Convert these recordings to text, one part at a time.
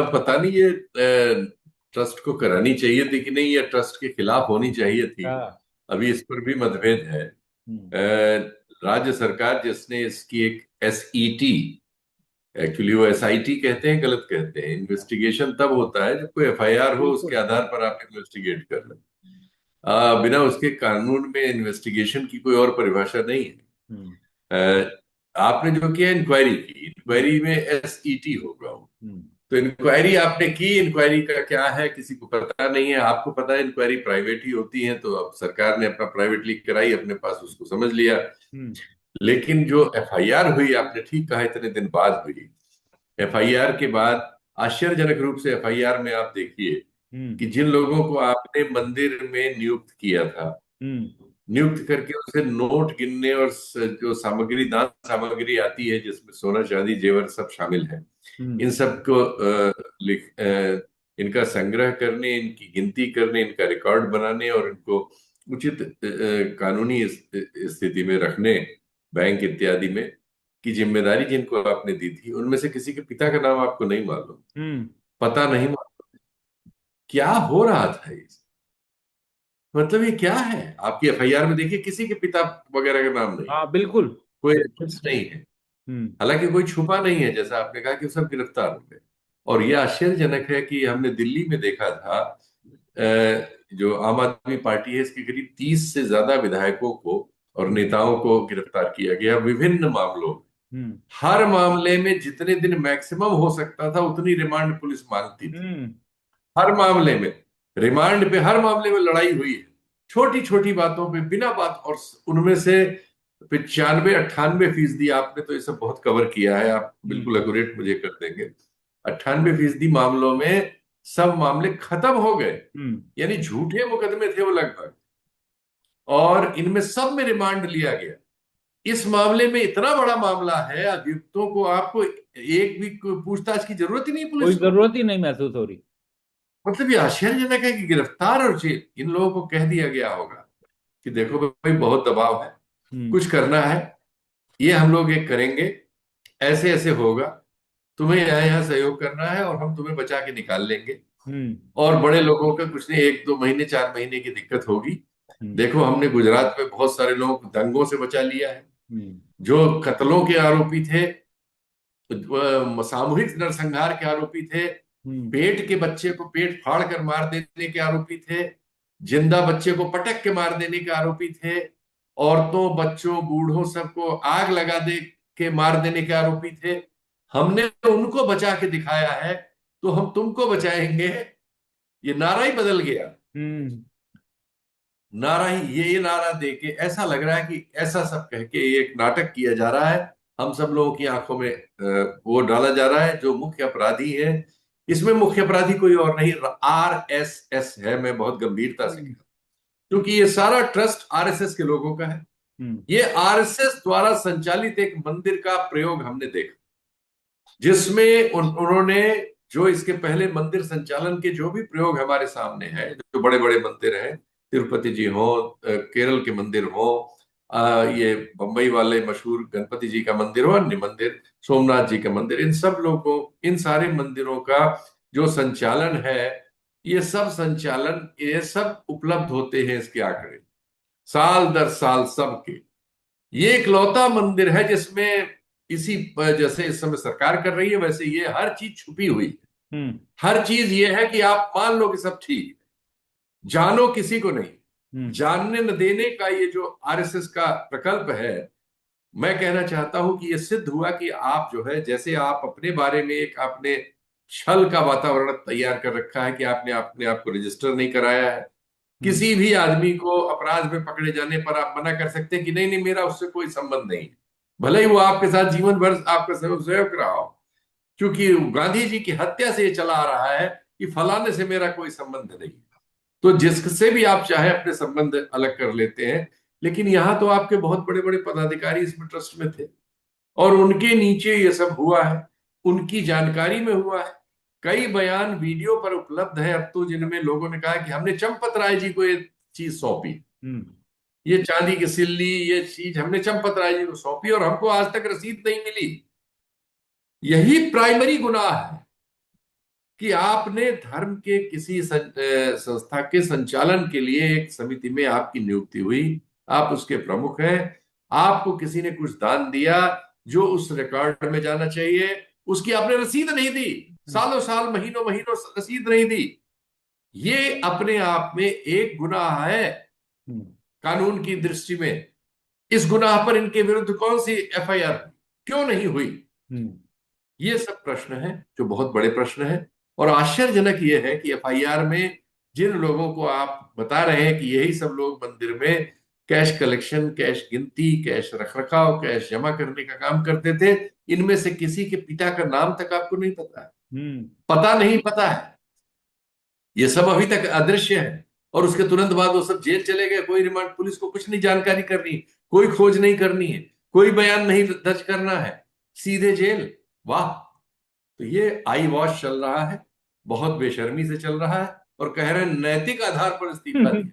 पता नहीं ये ट्रस्ट को करानी चाहिए थी कि नहीं, या ट्रस्ट के खिलाफ होनी चाहिए थी। हाँ। अभी इस पर भी मतभेद है। हम्म। राज्य सरकार जिसने इसकी एक एसईटी, एक्चुअली वो एसआईटी कहते हैं, गलत कहते हैं। इन्वेस्टिगेशन तब होता है जब कोई एफआईआर हो, उसके बिल्कुल। आधार पर आप इन्वेस्टिगेट कर रहे हैं। बिना उसके कानून में इन्वेस्टिगेशन की कोई और परिभाषा नहीं है। हम्म। आपने जो किया इंक्वायरी की, हम्म। इंक्वायरी में एसईटी होगा। हम्म। तो इंक्वायरी आपने की, इंक्वायरी का क्या है किसी को पता नहीं है। आपको पता है इंक्वायरी प्राइवेट ही होती है, तो अब सरकार ने अपना प्राइवेटली कराई, अपने पास उसको समझ लिया। हम्म। लेकिन जो एफआईआर हुई, आपने ठीक कहा, इतने दिन बाद हुई। एफआईआर के बाद आश्चर्यजनक रूप से एफआईआर में आप देखिए हम्म। कि जिन लोगों को आपने मंदिर में नियुक्त किया था, हम्म। नियुक्त करके उसे नोट गिनने और जो सामग्री, दान सामग्री आती है जिसमें सोना चांदी जेवर सब शामिल है, हम्म। इन सब को इनका संग्रह करने, इनकी गिनती करने, इनका रिकॉर्ड बनाने और इनको उचित कानूनी स्थिति में रखने, बैंक इत्यादि में, की जिम्मेदारी जिनको आपने दी थी, उनमें से किसी के पिता का नाम आपको नहीं मालूम, हम्म। पता नहीं मालूम। क्या हो रहा था ये? मतलब ये क्या है? आपकी एफआईआर में देखिए, किसी के पिता वगैरह का नाम नहीं, हाँ बिल्कुल। कोई रेफरेंस नहीं है। हम्म। हालांकि कोई छुपा नहीं है, जैसा आपने कहा कि वो सब गिरफ्तार हो गए। और ये आश्चर्यजनक है कि हमने दिल्ली में देखा था, जो आम आदमी पार्टी है, इसके करीब 30 से ज्यादा विधायकों को और हम्म। नेताओं को गिरफ्तार किया गया विभिन्न मामलों में। हम्म। हर मामले में जितने दिन मैक्सिमम हो सकता था उतनी रिमांड पुलिस मांगती थी। हम्म। हर मामले में रिमांड पे, हर मामले में लड़ाई हुई है, छोटी छोटी बातों पे बिना बात। और उनमें से 95-98%, आपने तो ये सब बहुत कवर किया है, आप हम्म। बिल्कुल एक्यूरेट मुझे कर देंगे। 98% मामलों में सब मामले खत्म हो गए। हम्म। यानी झूठे मुकदमे थे वो लगभग, और इनमें सब में रिमांड लिया गया। इस मामले में, इतना बड़ा मामला है, अभियुक्तों को आपको एक भी पूछताछ की जरूरत ही नहीं कोई पुलिस को। जरूरत ही नहीं महसूस हो रही। मतलब ये आश्चर्यजनक है कि गिरफ्तार और जेल, इन लोगों को कह दिया गया होगा कि देखो भाई, बहुत दबाव है, हम्म। कुछ करना है, ये हम लोग ये करेंगे, ऐसे ऐसे होगा, तुम्हें यहाँ यहाँ सहयोग करना है और हम तुम्हें बचा के निकाल लेंगे। हम्म। और बड़े लोगों का कुछ नहीं, 1-2 महीने 4 महीने की दिक्कत होगी। हम्म। देखो, हमने गुजरात में बहुत सारे लोगों को दंगों से बचा लिया है। हम्म। जो कत्लों के आरोपी थे, सामूहिक नरसंहार के आरोपी थे, हम्म। पेट के बच्चे को पेट फाड़ कर मार देने के आरोपी थे, जिंदा बच्चे को पटक के मार देने के आरोपी थे, औरतों, बच्चों, बूढ़ों सबको आग लगा दे के मार देने के आरोपी थे। हमने उनको बचा के दिखाया है, तो हम तुमको बचाएंगे। ये नारा ही बदल गया। हम्म। नारा ही ये नारा दे के ऐसा लग रहा है कि ऐसा सब कह के ये एक नाटक किया जा रहा है। हम सब लोगों की आंखों में वो डाला जा रहा है, जो मुख्य अपराधी है। इसमें मुख्य अपराधी कोई और नहीं, आरएसएस है। मैं बहुत गंभीरता से कह हम्म। रहा हूं, क्योंकि ये सारा ट्रस्ट आरएसएस के लोगों का है। हम्म। ये आरएसएस द्वारा संचालित एक मंदिर का प्रयोग हमने देखा, जिसमें उन्होंने, जो इसके पहले मंदिर संचालन के जो भी प्रयोग हमारे सामने हैं, जो बड़े बड़े मंदिर हैं, तिरुपति जी हो, केरल के मंदिर हो, ये बंबई वाले मशहूर गणपति जी का मंदिर हो, अन्य मंदिर, सोमनाथ जी का मंदिर, इन सब लोगों, इन सारे मंदिरों का जो संचालन है, ये सब संचालन, ये सब उपलब्ध होते हैं इसके आंकड़े, साल दर साल सबके। ये इकलौता मंदिर है जिसमें इसी, जैसे इस समय सरकार कर रही है, वैसे ये हर चीज छुपी हुई है। हम्म। हर चीज ये है कि आप मान लो कि सब ठीक है, जानो किसी को नहीं, हम्म। जानने न देने का ये जो आरएसएस का प्रकल्प है। मैं कहना चाहता हूं कि ये सिद्ध हुआ कि आप जो है, जैसे आप अपने बारे में एक आपने छल का वातावरण तैयार कर रखा है कि आपने अपने आप को रजिस्टर नहीं कराया है। हम्म। किसी भी आदमी को अपराध में पकड़े जाने पर आप मना कर सकते हैं कि नहीं नहीं, मेरा उससे कोई संबंध नहीं है, भले ही वो आपके साथ जीवन भर आपका सहयोग रहा हो। क्योंकि गांधी जी की हत्या से ये चला आ रहा है कि फलाने से मेरा कोई संबंध नहीं है। तो जिससे भी आप चाहे अपने संबंध अलग कर लेते हैं। लेकिन यहां तो आपके बहुत बड़े बड़े पदाधिकारी इसमें ट्रस्ट में थे, और उनके नीचे ये सब हुआ है, उनकी जानकारी में हुआ है। कई बयान वीडियो पर उपलब्ध है अब तो, जिनमें लोगों ने कहा कि हमने चंपत राय जी को ये चीज सौंपी, हम्म। ये चांदी की सिल्ली, ये चीज हमने चंपत राय जी को सौंपी और हमको आज तक रसीद नहीं मिली। यही प्राइमरी गुनाह है कि आपने धर्म के किसी संस्था के संचालन के लिए एक समिति में आपकी नियुक्ति हुई, आप उसके प्रमुख हैं, आपको किसी ने कुछ दान दिया जो उस रिकॉर्ड में जाना चाहिए, उसकी आपने रसीद नहीं दी, हम्म, सालों साल महीनों महीनों रसीद नहीं दी, ये अपने आप में एक गुनाह है हम्म, कानून की दृष्टि में। इस गुनाह पर इनके विरुद्ध कौन सी एफआईआर क्यों नहीं हुई? हम्म, ये सब प्रश्न हैं जो बहुत बड़े प्रश्न हैं। और आश्चर्यजनक ये है कि एफआईआर में जिन लोगों को आप बता रहे हैं कि यही सब लोग मंदिर में कैश कलेक्शन, कैश गिनती, कैश रखरखाव, कैश जमा करने का काम करते थे, इनमें से किसी के पिता का नाम तक आपको नहीं पता है, हम्म, पता नहीं पता है। ये सब अभी तक अदृश्य है। और उसके तुरंत बाद वो सब जेल चले गए, कोई रिमांड, पुलिस को कुछ नहीं जानकारी करनी, कोई खोज नहीं करनी है, कोई बयान नहीं दर्ज करना है, सीधे जेल। वाह! तो ये आई वॉश चल रहा है, बहुत बेशर्मी से चल रहा है, और कह रहे हैं नैतिक आधार पर इस्तीफा हम्म, दिया।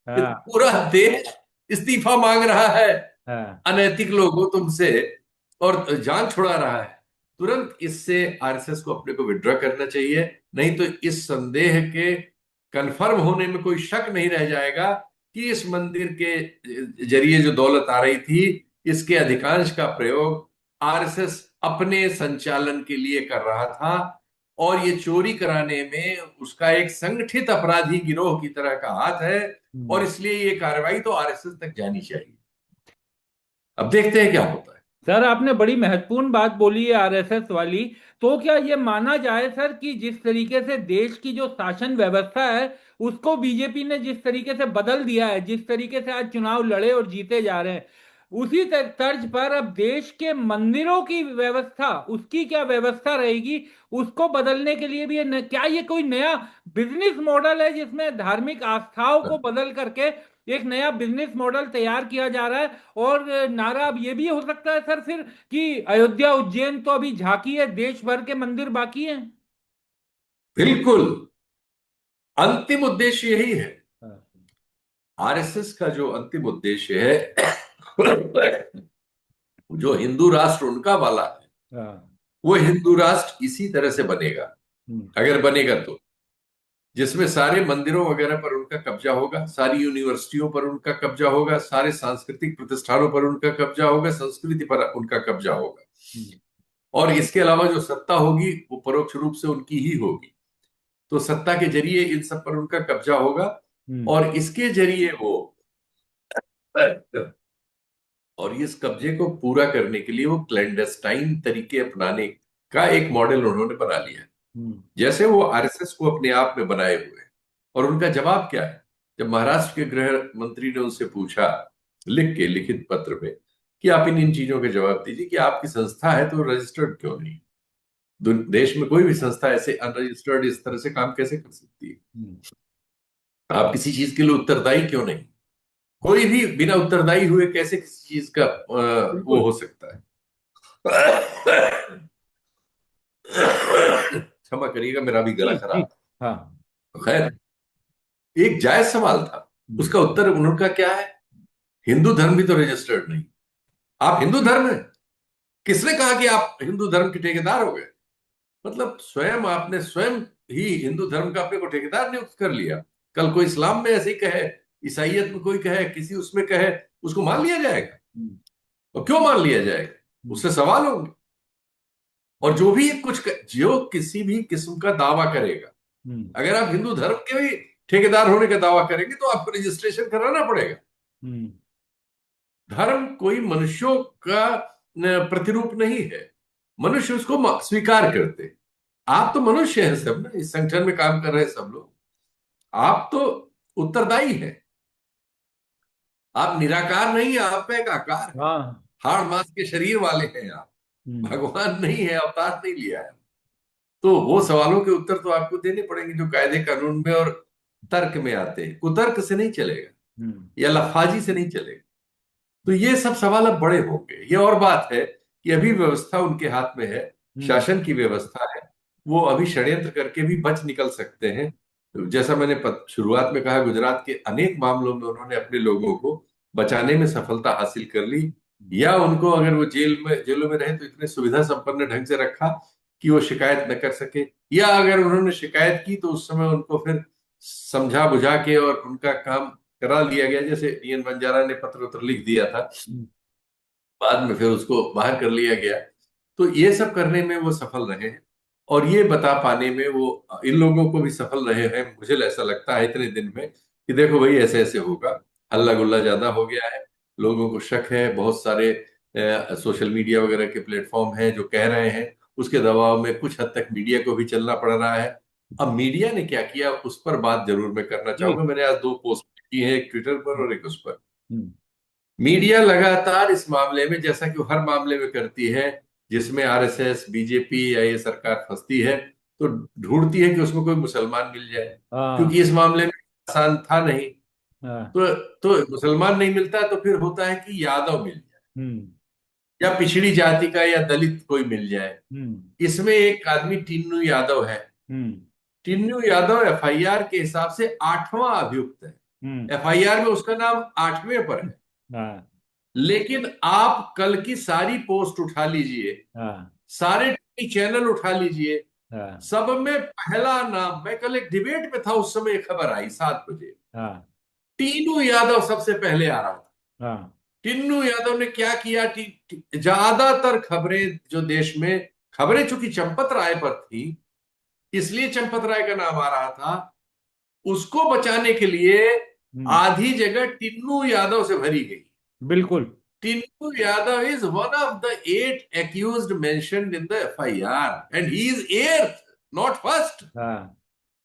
ये तो हाँ, पूरा देश इस्तीफा मांग रहा है हाँ, अनैतिक लोगों तुमसे, और जान छुड़ा रहा है। तुरंत इससे आरएसएस को अपने को विड्रॉ करना चाहिए, नहीं तो इस संदेह के कंफर्म होने में कोई शक नहीं रह जाएगा कि इस मंदिर के जरिए जो दौलत आ रही थी, इसके अधिकांश का प्रयोग आरएसएस अपने संचालन के लिए कर रहा था, और ये चोरी कराने में उसका एक संगठित अपराधी गिरोह की तरह का हाथ है। और हम्म। इसलिए ये कार्रवाई तो आरएसएस तक जानी चाहिए। अब देखते हैं क्या होता है। सर आपने बड़ी महत्वपूर्ण बात बोली है आरएसएस वाली। तो क्या ये माना जाए सर कि जिस तरीके से देश की जो शासन व्यवस्था है उसको बीजेपी ने जिस तरीके से बदल दिया है, जिस तरीके से आज चुनाव लड़े और जीते जा रहे हैं, उसी तर्ज पर अब देश के मंदिरों की व्यवस्था, उसकी क्या व्यवस्था रहेगी, उसको बदलने के लिए भी क्या ये कोई नया बिजनेस मॉडल है जिसमें धार्मिक आस्थाओं को बदल करके एक नया बिजनेस मॉडल तैयार किया जा रहा है? और नारा अब ये भी हो सकता है सर फिर कि अयोध्या उज्जैन तो अभी झांकी है, देश भर के मंदिर बाकी हैं। बिल्कुल, अंतिम उद्देश्य यही है। हाँ, आरएसएस का जो अंतिम उद्देश्य है जो हिंदू राष्ट्र उनका वाला है, हाँ, वो हिंदू राष्ट्र इसी तरह से बनेगा, हम्म, अगर बनेगा तो, जिसमें सारे मंदिरों वगैरह पर उनका कब्जा होगा, सारी यूनिवर्सिटियों पर उनका कब्जा होगा, सारे सांस्कृतिक प्रतिष्ठानों पर उनका कब्जा होगा, संस्कृति पर उनका कब्जा होगा। हम्म, और इसके अलावा जो सत्ता होगी वो परोक्ष रूप से उनकी ही होगी। तो सत्ता के जरिए इन सब पर उनका कब्जा होगा, हम्म, और इसके जरिए वो, और इस कब्जे को पूरा करने के लिए वो क्लैंडस्टाइन तरीके अपनाने का एक मॉडल उन्होंने बना लिया है, हम्म, जैसे वो आरएसएस को अपने आप में बनाए हुए हैं। और उनका जवाब क्या है? जब महाराष्ट्र के गृह मंत्री ने उनसे पूछा लिख के, लिखित पत्र में, कि आप इन इन चीजों के जवाब दीजिए कि आपकी संस्था है तो रजिस्टर्ड क्यों नहीं? देश में कोई भी संस्था ऐसे अनरजिस्टर्ड इस तरह से काम कैसे कर सकती है? हम्म, आप किसी चीज के लिए उत्तरदायी क्यों नहीं? कोई भी बिना उत्तरदायी हुए कैसे किसी चीज का वो बिल्कुल। हो सकता है? क्षमा करिएगा, मेरा भी गला जी जी। खराब। हाँ। तो खैर, एक जायज सवाल था। हम्म, उसका उत्तर उनका क्या है? हिंदू धर्म भी तो रजिस्टर्ड नहीं। आप हिंदू धर्म है? किसने कहा कि आप हिंदू धर्म के ठेकेदार हो गए? मतलब स्वयं आपने स्वयं ही हिंदू धर्म का अपने को ठेकेदार नियुक्त कर लिया। कल कोई इस्लाम में ऐसे ही कहे, ईसाइयत में कोई कहे, किसी उसमें कहे, उसको मान लिया जाएगा? हम्म, और क्यों मान लिया जाएगा? हम्म, उससे सवाल होंगे। और जो भी जो किसी भी किस्म का दावा करेगा, हम्म, अगर आप हिंदू धर्म के भी ठेकेदार होने का दावा करेंगे तो आपको रजिस्ट्रेशन कराना पड़ेगा। हम्म, धर्म कोई मनुष्यों का प्रतिरूप नहीं है, मनुष्य उसको स्वीकार करते हैं। आप तो मनुष्य हैं सब ना, इस संगठन में काम कर रहे हैं सब लोग, आप तो उत्तरदायी हैं। आप निराकार नहीं है, आपका एक आकार है। हाँ, हाड़ मांस के शरीर वाले हैं आप, हम्म, भगवान नहीं है, अवतार नहीं लिया है। तो वो सवालों के उत्तर तो आपको देने पड़ेंगे जो कायदे कानून में और तर्क में आते हैं, कुतर्क से नहीं चलेगा, हम्म, या लफाजी से नहीं चलेगा। तो ये सब सवाल अब बड़े होंगे। ये और बात है कि अभी व्यवस्था उनके हाथ में है, हम्म, शासन की व्यवस्था है, वो अभी षड्यंत्र करके भी बच निकल सकते हैं। जैसा मैंने शुरुआत में कहा, गुजरात के अनेक मामलों में उन्होंने अपने लोगों को बचाने में सफलता हासिल कर ली, या उनको अगर वो जेलों में रहे तो इतने सुविधा संपन्न ढंग से रखा कि वो शिकायत न कर सके, या अगर उन्होंने शिकायत की तो उस समय उनको फिर समझा बुझा के और उनका काम करा लिया गया। जैसे डीएन बंजारा ने पत्र उत्तर लिख दिया था, बाद में फिर उसको बाहर कर लिया गया। तो ये सब करने में वो सफल रहे हैं, और ये बता पाने में वो इन लोगों को भी सफल रहे हैं, मुझे ऐसा लगता है इतने दिन में, कि देखो भाई ऐसे ऐसे होगा। हल्ला गुल्ला ज्यादा हो गया है, लोगों को शक है, बहुत सारे सोशल मीडिया वगैरह के प्लेटफॉर्म हैं जो कह रहे हैं, उसके दबाव में कुछ हद तक मीडिया को भी चलना पड़ रहा है। अब मीडिया ने क्या किया उस पर बात जरूर मैं करना जी। चाहूंगा। मैंने आज दो पोस्ट की है, एक ट्विटर पर और एक उस पर। हम्म। मीडिया लगातार इस मामले में, जैसा कि वो हर मामले में करती है जिसमें आरएसएस बीजेपी या ये सरकार फंसती है, तो ढूंढती है कि उसमें कोई मुसलमान मिल जाए, क्योंकि हाँ। इस मामले में आसान था नहीं। हाँ। तो मुसलमान नहीं मिलता तो फिर होता है कि यादव मिल जाए, हम्म। या पिछड़ी जाति का या दलित कोई मिल जाए। हम्म। इसमें एक आदमी टिन्नू यादव है। हम्म। टिन्नू यादव एफआईआर के हिसाब से 8वां अभियुक्त है। हम्म। एफआईआर में उसका नाम 8वें पर है। हाँ। लेकिन आप कल की सारी पोस्ट उठा लीजिए, हाँ। सारे टीवी चैनल उठा लीजिए, हाँ। सब में पहला नाम, मैं कल एक डिबेट में था उस समय एक खबर आई 7 बजे, हाँ। टीनू यादव सबसे पहले आ रहा था। हाँ। टिन्नू यादव ने क्या किया, ज्यादातर खबरें जो देश में, खबरें चूंकि चंपत राय पर थी इसलिए चंपत राय का नाम आ रहा था, उसको बचाने के लिए हम्म। आधी जगह टिन्नू यादव से भरी गई। बिल्कुल। Tinku Yadav is one of the 8 accused mentioned in the FIR, and he is eighth, not first. हाँ।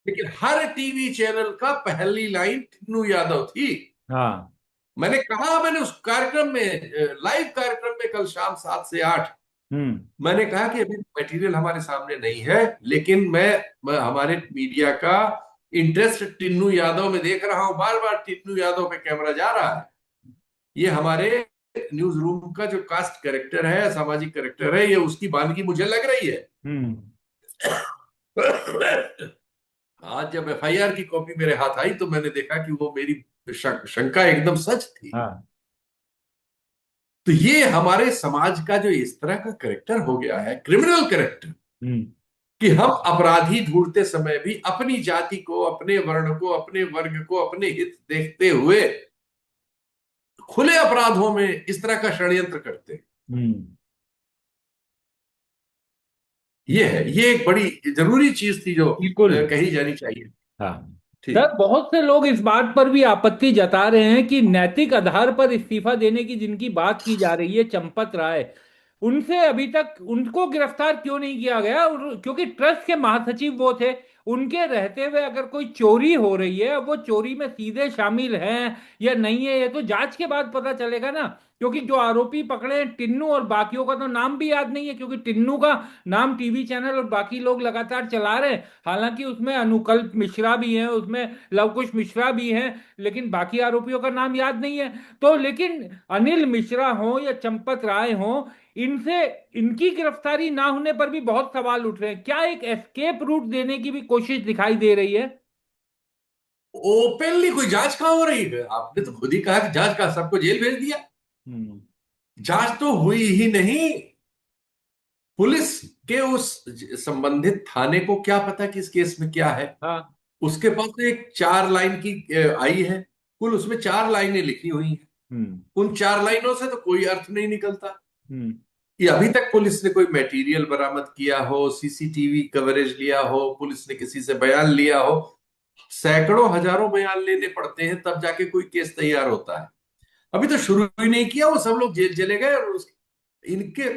लेकिन हर टीवी चैनल का पहली लाइन टिन्नू यादव थी। हाँ। मैंने कहा, मैंने उस कार्यक्रम में, लाइव कार्यक्रम में कल शाम 7 से 8, हम्म। मैंने कहा कि अभी मटेरियल हमारे सामने नहीं है, लेकिन मैं हमारे मीडिया का इंटरेस्ट टिन्नू यादव में देख रहा हूं। बार बार टिन्नू यादव पे कैमरा जा रहा है। ये हमारे न्यूज रूम का जो कास्ट कैरेक्टर है, सामाजिक कैरेक्टर है, ये उसकी बानगी मुझे लग रही है। हम्म। आज जब एफआईआर की कॉपी मेरे हाथ आई तो मैंने देखा कि वो मेरी शंका एकदम सच थी। हाँ। तो ये हमारे समाज का जो इस तरह का कैरेक्टर हो गया है, क्रिमिनल कैरेक्टर, हम्म। कि हम अपराधी ढूंढते समय भी अपनी जाति को, अपने वर्ण को, अपने वर्ग को, अपने हित देखते हुए खुले अपराधों में इस तरह का षड्यंत्र करते हैं। हम्म। ये है, ये एक बड़ी जरूरी चीज थी जो बिल्कुल। कही जानी चाहिए। हाँ। ठीक। सर, बहुत से लोग इस बात पर भी आपत्ति जता रहे हैं कि नैतिक आधार पर इस्तीफा देने की जिनकी बात की जा रही है, चंपत राय, उनसे अभी तक उनको गिरफ्तार क्यों नहीं किया गया? क्योंकि ट्रस्ट के महासचिव वो थे। उनके रहते हुए अगर कोई चोरी हो रही है, अब वो चोरी में सीधे शामिल हैं या नहीं है, ये तो जांच के बाद पता चलेगा ना। क्योंकि जो आरोपी पकड़े हैं, टिन्नू और बाकियों का तो नाम भी याद नहीं है, क्योंकि टिन्नू का नाम टीवी चैनल और बाकी लोग लगातार चला रहे हैं। हालांकि उसमें अनुकल्प मिश्रा भी हैं, उसमें लवकुश मिश्रा भी हैं, लेकिन बाकी आरोपियों का नाम याद नहीं है। तो लेकिन अनिल मिश्रा हो या चंपत राय हो, इनसे इनकी गिरफ्तारी ना होने पर भी बहुत सवाल उठ रहे हैं। क्या एक एस्केप रूट देने की भी कोशिश दिखाई दे रही है? ओपनली कोई जांच कहाँ हो रही है? आपने तो खुद ही कहा कि जांच का, सबको जेल भेज दिया। हम्म। जांच तो हुई ही नहीं। पुलिस के उस संबंधित थाने को क्या पता कि इस केस में क्या है। हाँ। उसके पास तो एक 4 लाइन की आई है, कुल उसमें 4 लाइनें लिखी हुई हैं। हम्म। उन 4 लाइनों से तो कोई अर्थ नहीं निकलता हम्म। कि अभी तक पुलिस ने कोई मटेरियल बरामद किया हो, सीसीटीवी कवरेज लिया हो, पुलिस ने किसी से बयान लिया हो। सैकड़ों हजारों बयान लेने पड़ते हैं तब जाके कोई केस तैयार होता है। अभी तो शुरू ही नहीं किया, वो सब लोग जेल चले गए, और इनके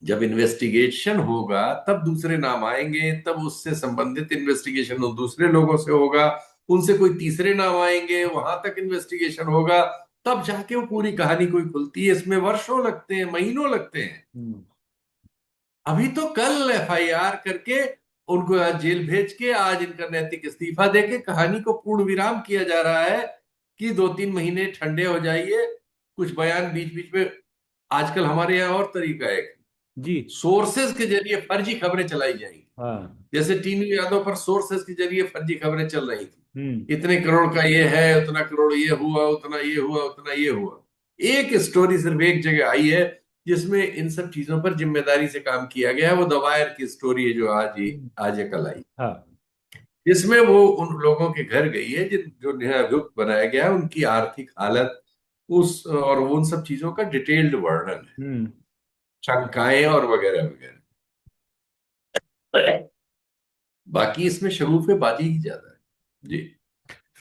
जब इन्वेस्टिगेशन होगा तब दूसरे नाम आएंगे, तब उससे संबंधित इन्वेस्टिगेशन दूसरे लोगों से होगा, उनसे कोई तीसरे नाम आएंगे, वहां तक इन्वेस्टिगेशन होगा, तब जाके वो पूरी कहानी कोई खुलती है। इसमें वर्षों लगते हैं, महीनों लगते हैं। हम्म। अभी तो कल एफआईआर करके उनको आज जेल भेज के आज इनका नैतिक इस्तीफा देके कहानी को पूर्ण विराम किया जा रहा है कि 2-3 महीने ठंडे हो जाइए, कुछ बयान बीच बीच में। आजकल हमारे यहाँ और तरीका है, जी। सोर्सेज के जरिए फर्जी खबरें चलाई जाएंगी। हाँ। जैसे टीनू यादव पर सोर्सेज के जरिए फर्जी खबरें चल रही हम्म। थी, इतने करोड़ का ये है, उतना करोड़ ये हुआ, उतना ये हुआ, उतना ये हुआ। एक स्टोरी सिर्फ एक जगह आई है जिसमें इन सब चीजों पर जिम्मेदारी से काम किया गया है। वो द वायर की स्टोरी है जो आज या कल आई, हाँ। जिसमें वो उन लोगों के घर गई है जिन जो नया अभियुक्त बनाया गया है, उनकी आर्थिक हालत उस और वो उन सब चीजों का डिटेल्ड वर्णन है, हम्म। शंकाएं और वगैरह वगैरह। बाकी इसमें शगुफे बाजी ही ज्यादा है। जी।